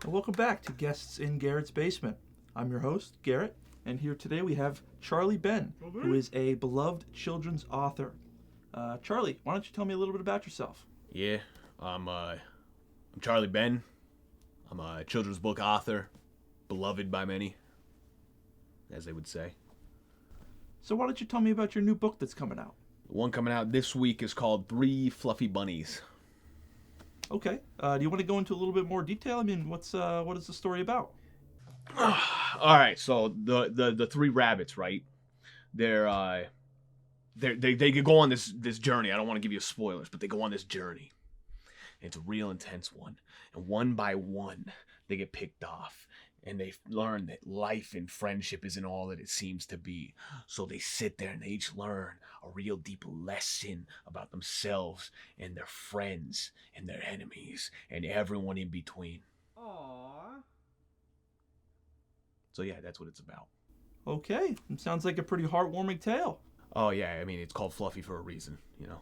and welcome back to Guests in Garrett's Basement. I'm your host, Garrett, and here today we have Charlie Ben, who is a beloved children's author. Charlie, why don't you tell me a little bit about yourself? Yeah, I'm Charlie Ben. I'm a children's book author, beloved by many, as they would say. So why don't you tell me about your new book that's coming out? The one coming out this week is called 3 Fluffy Bunnies. Okay. Do you want to go into a little bit more detail? I mean, what is the story about? All right, so the 3 rabbits, right? They go on this journey. I don't want to give you spoilers, but they go on this journey. And it's a real intense one. And one by one, they get picked off. And they learn that life and friendship isn't all that it seems to be. So they sit there and they each learn a real deep lesson about themselves and their friends and their enemies and everyone in between. Aww. So yeah, that's what it's about. Okay. It sounds like a pretty heartwarming tale. Oh yeah, I mean, it's called Fluffy for a reason, you know.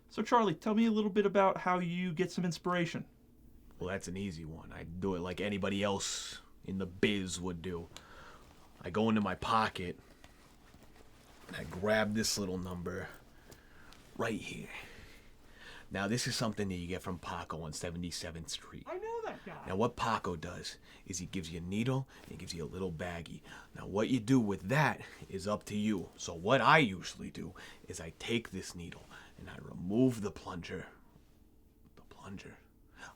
So Charlie, tell me a little bit about how you get some inspiration. Well, that's an easy one. I do it like anybody else in the biz would do. I go into my pocket and I grab this little number right here. Now, this is something that you get from Paco on 77th Street. I know that guy. Now, what Paco does is he gives you a needle and he gives you a little baggie. Now, what you do with that is up to you. So what I usually do is I take this needle and I remove the plunger.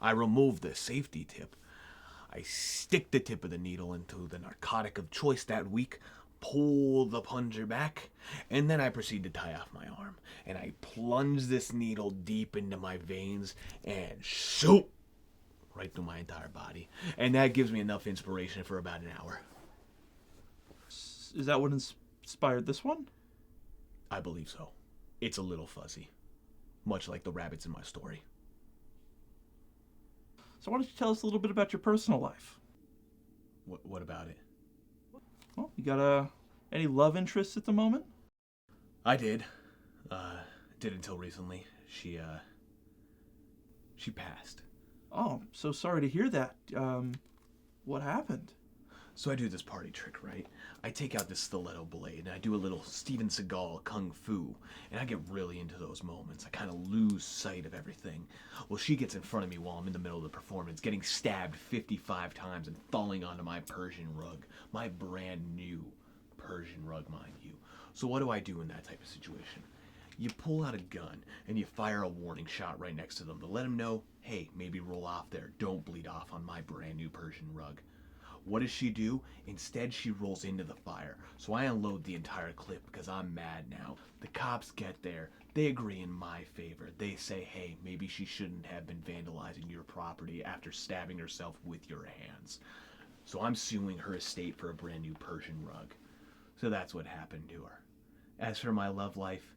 I remove the safety tip. I stick the tip of the needle into the narcotic of choice that week, pull the plunger back, and then I proceed to tie off my arm. And I plunge this needle deep into my veins and shoot right through my entire body. And that gives me enough inspiration for about an hour. Is that what inspired this one? I believe so. It's a little fuzzy, much like the rabbits in my story. So why don't you tell us a little bit about your personal life? What about it? Well, you got any love interests at the moment? I did. Did until recently. She passed. Oh, I'm so sorry to hear that. What happened? So I do this party trick, right? I take out this stiletto blade and I do a little Steven Seagal kung fu, and I get really into those moments. I kind of lose sight of everything. Well, she gets in front of me while I'm in the middle of the performance, getting stabbed 55 times and falling onto my Persian rug. My brand new Persian rug, mind you. So what do I do in that type of situation? You pull out a gun and you fire a warning shot right next to them to let them know, hey, maybe roll off there. Don't bleed off on my brand new Persian rug. What does she do? Instead, she rolls into the fire. So I unload the entire clip because I'm mad now. The cops get there. They agree in my favor. They say, hey, maybe she shouldn't have been vandalizing your property after stabbing herself with your hands. So I'm suing her estate for a brand new Persian rug. So that's what happened to her. As for my love life,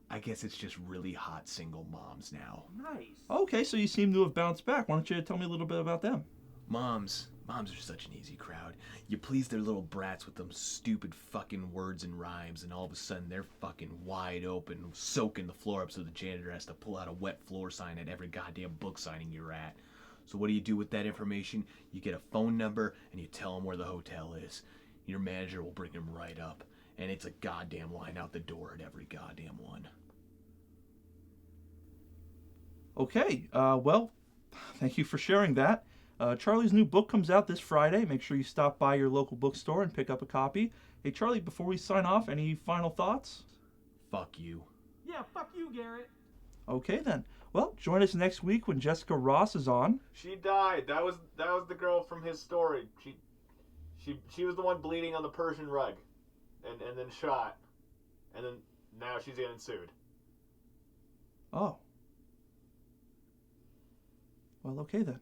I guess it's just really hot single moms now. Nice. Okay, so you seem to have bounced back. Why don't you tell me a little bit about them? Moms are such an easy crowd. You please their little brats with them stupid fucking words and rhymes, and all of a sudden they're fucking wide open, soaking the floor up so the janitor has to pull out a wet floor sign at every goddamn book signing you're at. So what do you do with that information? You get a phone number and you tell them where the hotel is. Your manager will bring them right up, and it's a goddamn line out the door at every goddamn one. Okay, well, thank you for sharing that. Charlie's new book comes out this Friday. Make sure you stop by your local bookstore and pick up a copy. Hey, Charlie, before we sign off, any final thoughts? Fuck you. Yeah, fuck you, Garrett. Okay, then. Well, join us next week when Jessica Ross is on. She died. That was the girl from his story. She was the one bleeding on the Persian rug, and then shot, and then now she's getting sued. Oh. Well, okay then.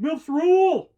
MILFs rule!